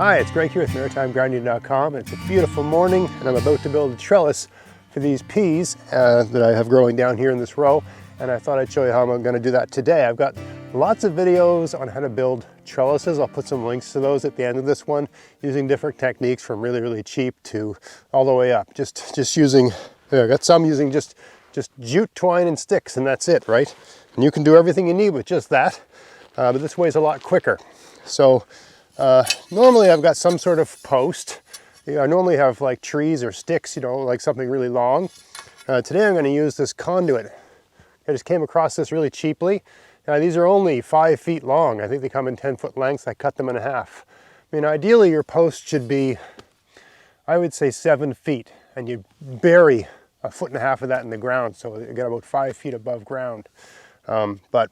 Hi, it's Greg here with MaritimeGrinding.com. It's a beautiful morning and I'm about to build a trellis for these peas that I have growing down here in this row, and I thought I'd show you how I'm going to do that today. I've got lots of videos on how to build trellises. I'll put some links to those at the end of this one, using different techniques from really cheap to all the way up. Just using, I got some using just jute twine and sticks, and that's it, right? And you can do everything you need with just that, but this way is a lot quicker. So normally I've got some sort of post. I normally have like trees or sticks, you know, like something really long. Today I'm going to use this conduit. I just came across this really cheaply. These are only 5 feet long. I think they come in 10-foot lengths. I cut them in half. I mean, ideally your post should be, I would say 7 feet, and you bury 1.5 feet of that in the ground, so you get about 5 feet above ground. But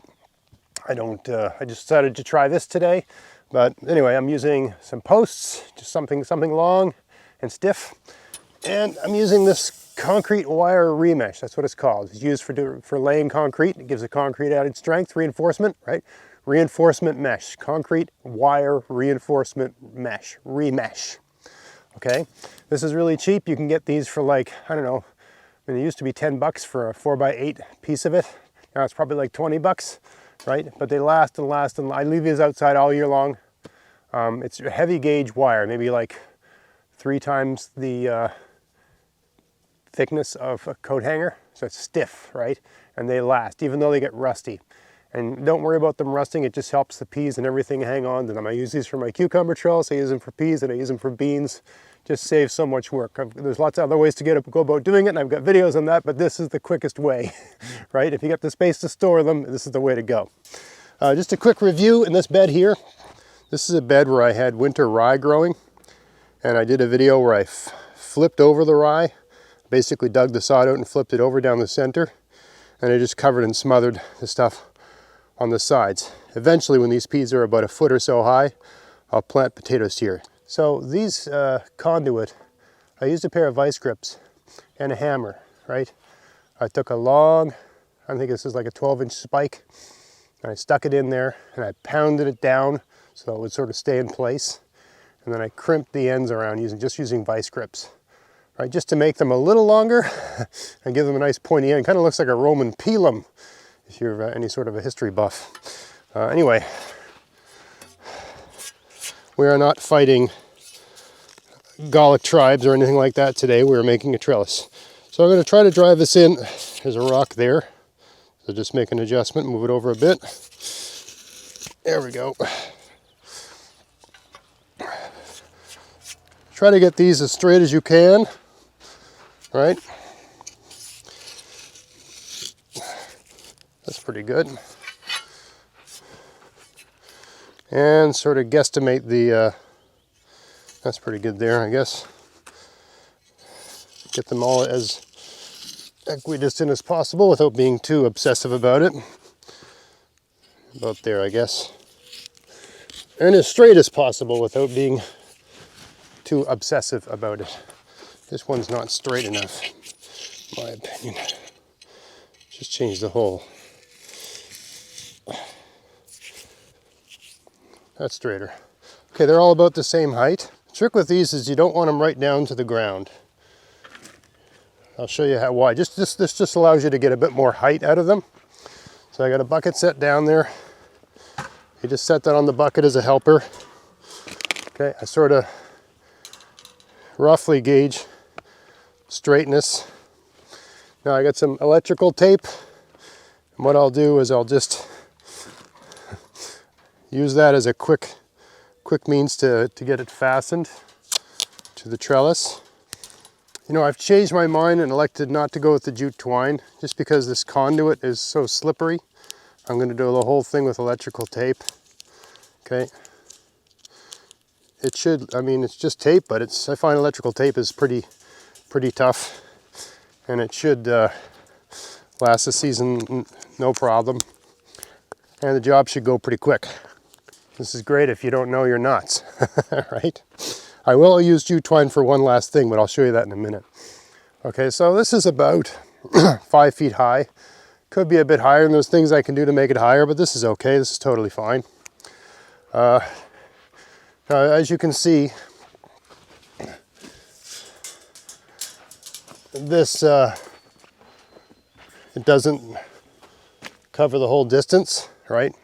I don't. I just decided to try this today. But anyway, I'm using some posts, just something long and stiff, and I'm using this concrete wire remesh. That's what it's called. It's used for laying concrete. It gives the concrete added strength, reinforcement, right? Reinforcement mesh, concrete wire reinforcement mesh, remesh. Okay, this is really cheap. You can get these for like, I don't know, I mean, it used to be 10 bucks for a 4x8 piece of it. Now it's probably like 20 bucks. Right? But they last and last, and I leave these outside all year long. It's a heavy gauge wire, maybe like 3 times the thickness of a coat hanger. So it's stiff, right? And they last, even though they get rusty. And don't worry about them rusting, it just helps the peas and everything hang on to them. I use these for my cucumber trellis, I use them for peas, and I use them for beans. Just saves so much work. There's lots of other ways to go about doing it, and I've got videos on that, but this is the quickest way, right? If you got the space to store them, this is the way to go. Just a quick review in this bed here. This is a bed where I had winter rye growing, and I did a video where I flipped over the rye, basically dug the sod out and flipped it over down the center, and I just covered and smothered the stuff on the sides. Eventually, when these peas are about 1 foot or so high, I'll plant potatoes here. So these conduit, I used a pair of vice grips and a hammer, right? I took a long, I think this is like a 12-inch spike, and I stuck it in there and I pounded it down so it would sort of stay in place. And then I crimped the ends around just using vice grips, right? Just to make them a little longer and give them a nice pointy end. Kind of looks like a Roman pilum if you're any sort of a history buff. Anyway. We are not fighting Gallic tribes or anything like that today. We're making a trellis. So I'm going to try to drive this in. There's a rock there. So just make an adjustment, move it over a bit. There we go. Try to get these as straight as you can, right? That's pretty good. And sort of guesstimate the, that's pretty good there, I guess. Get them all as equidistant as possible without being too obsessive about it. About there, I guess. And as straight as possible without being too obsessive about it. This one's not straight enough, in my opinion. Just change the hole. That's straighter. Okay, they're all about the same height. The trick with these is you don't want them right down to the ground. I'll show you why. This just allows you to get a bit more height out of them. So I got a bucket set down there. You just set that on the bucket as a helper. Okay, I sort of roughly gauge straightness. Now I got some electrical tape. And what I'll do is I'll just use that as a quick means to get it fastened to the trellis. You know, I've changed my mind and elected not to go with the jute twine just because this conduit is so slippery. I'm going to do the whole thing with electrical tape. Okay. It should, I mean, it's just tape, but I find electrical tape is pretty tough, and it should last the season no problem. And the job should go pretty quick. This is great if you don't know your knots, right? I will use jute twine for one last thing, but I'll show you that in a minute. Okay, so this is about 5 feet high. Could be a bit higher, and there's things I can do to make it higher, but this is okay. This is totally fine. As you can see, this, it doesn't cover the whole distance, right?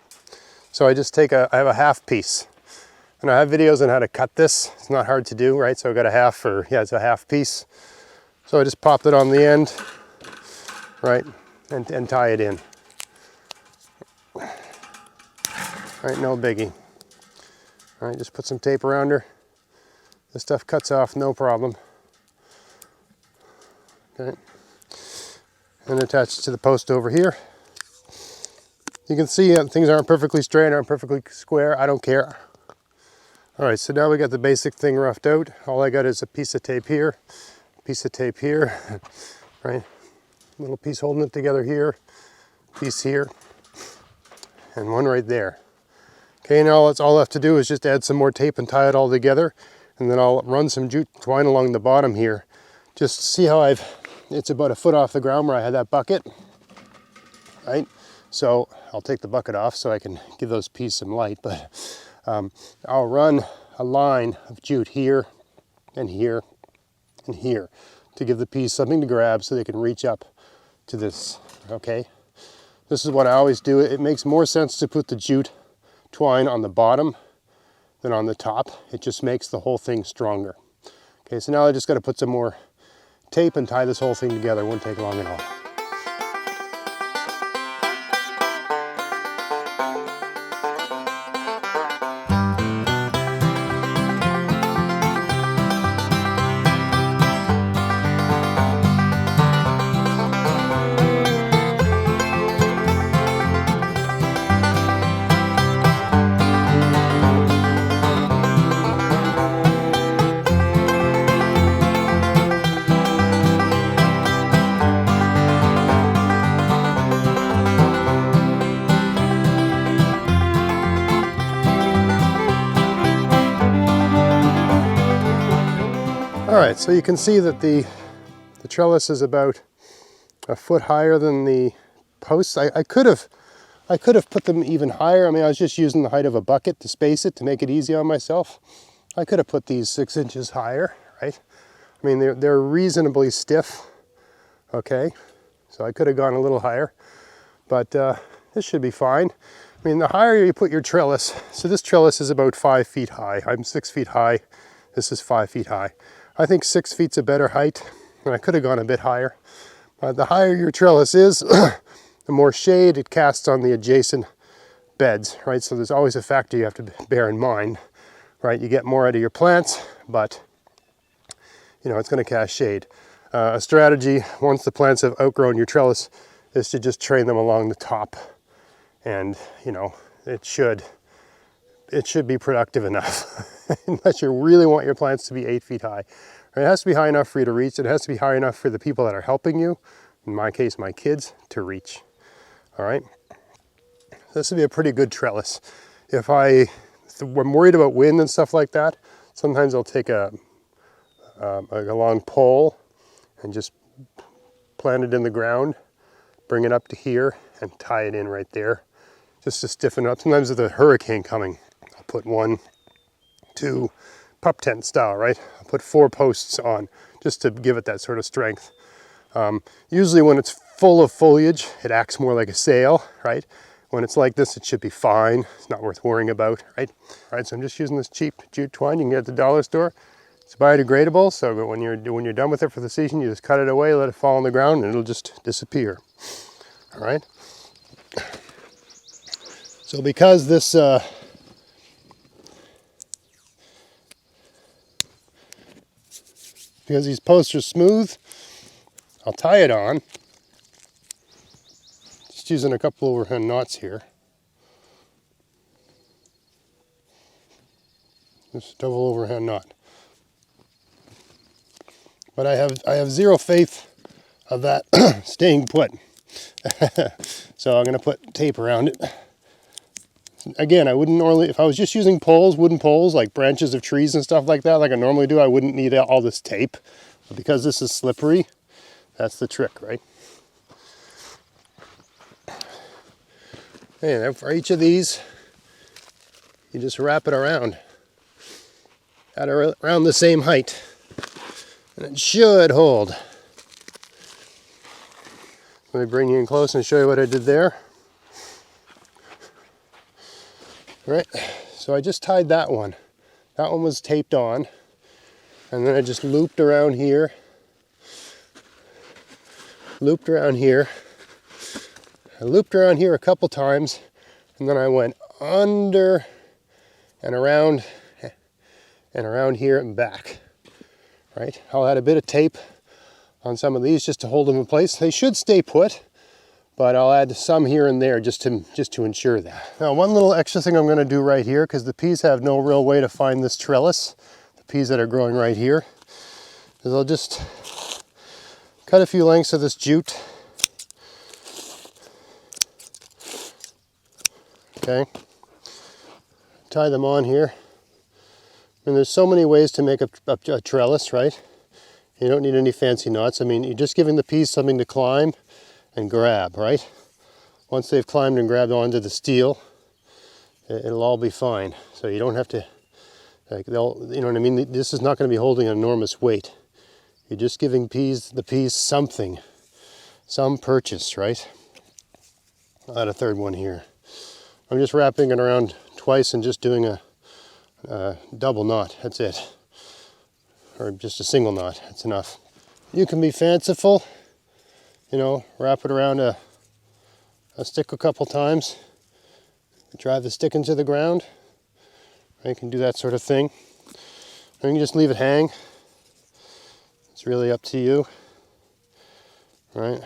So I just take I have a half piece. And I have videos on how to cut this. It's not hard to do, right? So I got a half, or yeah, it's a half piece. So I just popped it on the end, right? And tie it in. All right, no biggie. All right, just put some tape around her. This stuff cuts off, no problem. Okay. And attach it to the post over here. You can see things aren't perfectly straight, aren't perfectly square. I don't care. All right, so now we got the basic thing roughed out. All I got is a piece of tape here, piece of tape here, right? Little piece holding it together here, piece here, and one right there. Okay, now that's all I have to do is just add some more tape and tie it all together, and then I'll run some jute twine along the bottom here. Just see how it's about a foot off the ground where I had that bucket, right? So I'll take the bucket off so I can give those pieces some light, but I'll run a line of jute here and here and here to give the piece something to grab so they can reach up to this, okay? This is what I always do. It makes more sense to put the jute twine on the bottom than on the top. It just makes the whole thing stronger. Okay, so now I just got to put some more tape and tie this whole thing together. It won't take long at all. All right, so you can see that the trellis is about a foot higher than the posts. I could have put them even higher. I mean, I was just using the height of a bucket to space it to make it easy on myself. I could have put these 6 inches higher, right? I mean, they're reasonably stiff, okay? So I could have gone a little higher, but this should be fine. I mean, the higher you put your trellis, so this trellis is about 5 feet high. I'm 6 feet high. This is 5 feet high. I think 6 feet's a better height, and I could have gone a bit higher. The higher your trellis is, the more shade it casts on the adjacent beds, right? So there's always a factor you have to bear in mind, right? You get more out of your plants, but you know, it's going to cast shade. A strategy, once the plants have outgrown your trellis, is to just train them along the top, and you know, it should be productive enough. Unless you really want your plants to be 8 feet high. It has to be high enough for you to reach. It has to be high enough for the people that are helping you, in my case, my kids, to reach. All right? This would be a pretty good trellis. If I'm worried about wind and stuff like that, sometimes I'll take a long pole and just plant it in the ground, bring it up to here, and tie it in right there, just to stiffen it up. Sometimes with a hurricane coming, I'll put 1, 2, pup tent style, right? I'll put 4 posts on just to give it that sort of strength. Usually when it's full of foliage, it acts more like a sail, right? When it's like this, it should be fine. It's not worth worrying about, right? All right, so I'm just using this cheap jute twine you can get at the dollar store. It's biodegradable, so when you're done with it for the season, you just cut it away, let it fall on the ground, and it'll just disappear. All right? So because this because these posts are smooth, I'll tie it on. Just using a couple overhand knots here. Just double overhand knot. But I have zero faith of that staying put. So I'm going to put tape around it. Again, I wouldn't normally, if I was just using poles, wooden poles, like branches of trees and stuff like that, like I normally do, I wouldn't need all this tape. But because this is slippery, that's the trick, right? And for each of these, you just wrap it around. at around the same height. And it should hold. Let me bring you in close and show you what I did there. Right, so I just tied that one. That one was taped on. And then I just looped around here. Looped around here. I looped around here a couple times. And then I went under and around here and back. Right, I'll add a bit of tape on some of these just to hold them in place. They should stay put, but I'll add some here and there just to ensure that. Now, one little extra thing I'm going to do right here, because the peas have no real way to find this trellis, the peas that are growing right here, is I'll just cut a few lengths of this jute. Okay, tie them on here. And there's so many ways to make a trellis, right? You don't need any fancy knots. I mean, you're just giving the peas something to climb and grab, right? Once they've climbed and grabbed onto the steel, it'll all be fine. So you don't have to, like, they'll, you know what I mean? This is not going to be holding an enormous weight. You're just giving the peas something, some purchase, right? I'll add a third one here. I'm just wrapping it around twice and just doing a double knot, that's it. Or just a single knot, that's enough. You can be fanciful, you know, wrap it around a stick a couple times, drive the stick into the ground. You can do that sort of thing. Or you can just leave it hang. It's really up to you, right?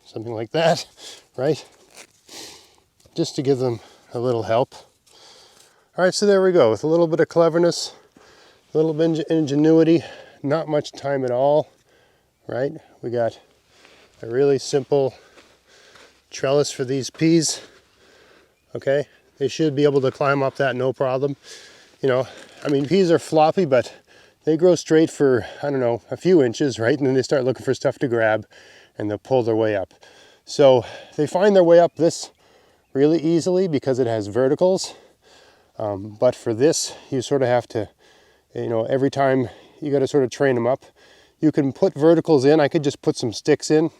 Something like that, right? Just to give them a little help. All right, so there we go. With a little bit of cleverness, a little bit of ingenuity, not much time at all, right? We got a really simple trellis for these peas, okay? They should be able to climb up that no problem. You know, I mean, peas are floppy, but they grow straight for, I don't know, a few inches, right? And then they start looking for stuff to grab, and they'll pull their way up. So they find their way up this really easily because it has verticals. But for this, you sort of have to, you know, every time you got to sort of train them up. You can put verticals in. I could just put some sticks in,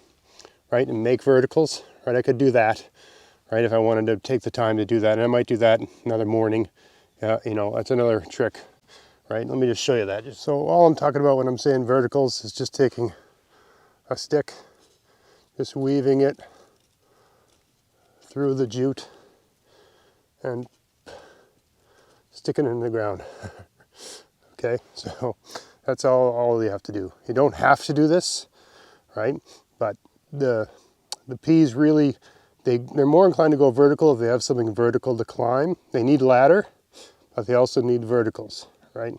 right, and make verticals, right? I could do that, right, if I wanted to take the time to do that. And I might do that another morning. You know, that's another trick, right? Let me just show you that. So all I'm talking about when I'm saying verticals is just taking a stick, just weaving it through the jute and sticking it in the ground. Okay, so that's all you have to do. You don't have to do this, right? But the peas really, they're more inclined to go vertical if they have something vertical to climb. They need ladder, but they also need verticals, right?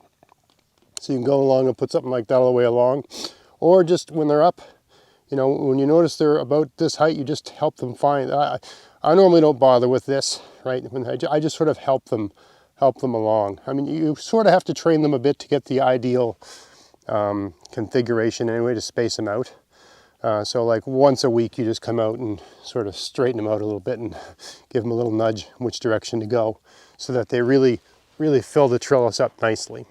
So you can go along and put something like that all the way along, or just when they're up, you know, when you notice they're about this height, you just help them find. I normally don't bother with this, right? I just sort of help them along. I mean, you sort of have to train them a bit to get the ideal configuration anyway, to space them out. So like once a week, you just come out and sort of straighten them out a little bit and give them a little nudge in which direction to go, so that they really fill the trellis up nicely.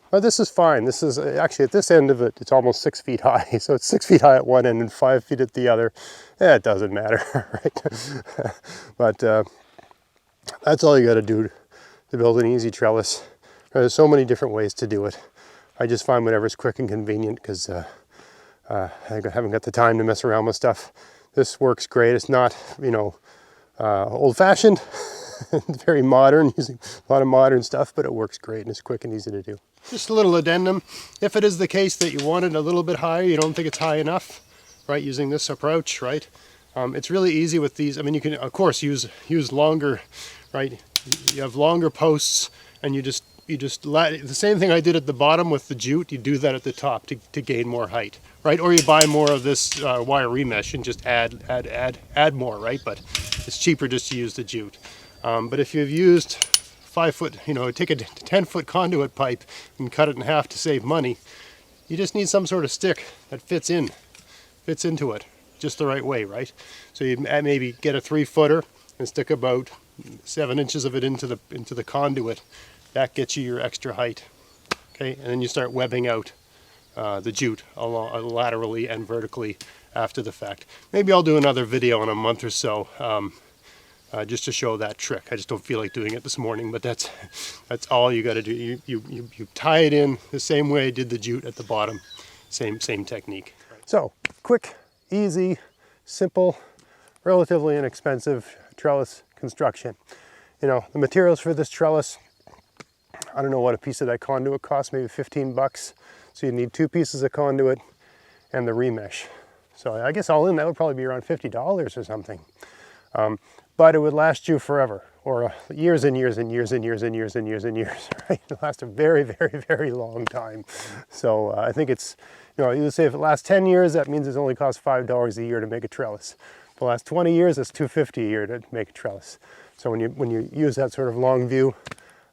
But this is fine. This is actually, at this end of it, it's almost 6 feet high. So it's 6 feet high at one end and 5 feet at the other. It doesn't matter, right? But that's all you got to do to build an easy trellis. There's so many different ways to do it. I just find whatever's quick and convenient, because I haven't got the time to mess around with stuff. This works great. It's not, you know, old-fashioned. It's very modern, using a lot of modern stuff, but it works great and it's quick and easy to do. Just a little addendum. If it is the case that you want it a little bit higher, you don't think it's high enough, right, using this approach, right? It's really easy with these. I mean, you can, of course, use longer, right? You have longer posts, and you just the same thing I did at the bottom with the jute, you do that at the top to gain more height, right? Or you buy more of this wire remesh and just add more, right? But it's cheaper just to use the jute. But if you've used 5 foot, you know, take a 10-foot conduit pipe and cut it in half to save money, you just need some sort of stick that fits into it just the right way, right? So you maybe get a 3-footer and stick about 7 inches of it into the conduit. That gets you your extra height. Okay, and then you start webbing out the jute laterally and vertically after the fact. Maybe I'll do another video in a month or so, just to show that trick. I just don't feel like doing it this morning, but that's all you got to do. You tie it in the same way I did the jute at the bottom. Same technique. So quick, easy, simple, relatively inexpensive trellis construction. You know, the materials for this trellis, I don't know what a piece of that conduit costs, maybe 15 bucks. So you need 2 pieces of conduit and the remesh. So I guess all in that would probably be around $50 or something. But it would last you forever, or years and years and years and years and years and years and years, right? It lasts a very, very, very long time. So I think it's, you know, you say if it lasts 10 years, that means it only costs $5 a year to make a trellis. If it lasts 20 years, it's $2.50 a year to make a trellis. So when you use that sort of long view,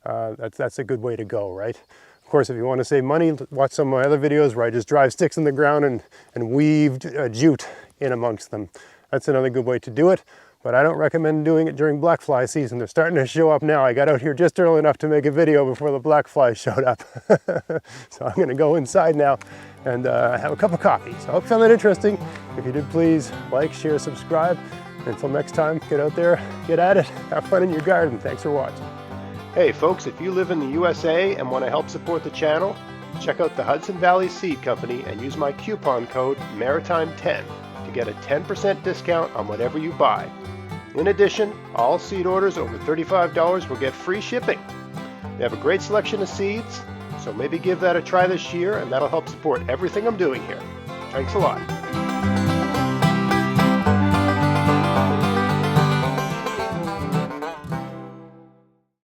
that's a good way to go, right? Of course, if you want to save money, watch some of my other videos where I just drive sticks in the ground and weave jute in amongst them. That's another good way to do it, but I don't recommend doing it during black fly season. They're starting to show up now. I got out here just early enough to make a video before the black flies showed up. So I'm going to go inside now and have a cup of coffee. So I hope you found that interesting. If you did, please like, share, subscribe. Until next time, get out there, get at it, have fun in your garden. Thanks for watching. Hey folks, if you live in the USA and want to help support the channel, check out the Hudson Valley Seed Company and use my coupon code MARITIME10 to get a 10% discount on whatever you buy. In addition, all seed orders over $35 will get free shipping. They have a great selection of seeds, so maybe give that a try this year and that'll help support everything I'm doing here. Thanks a lot.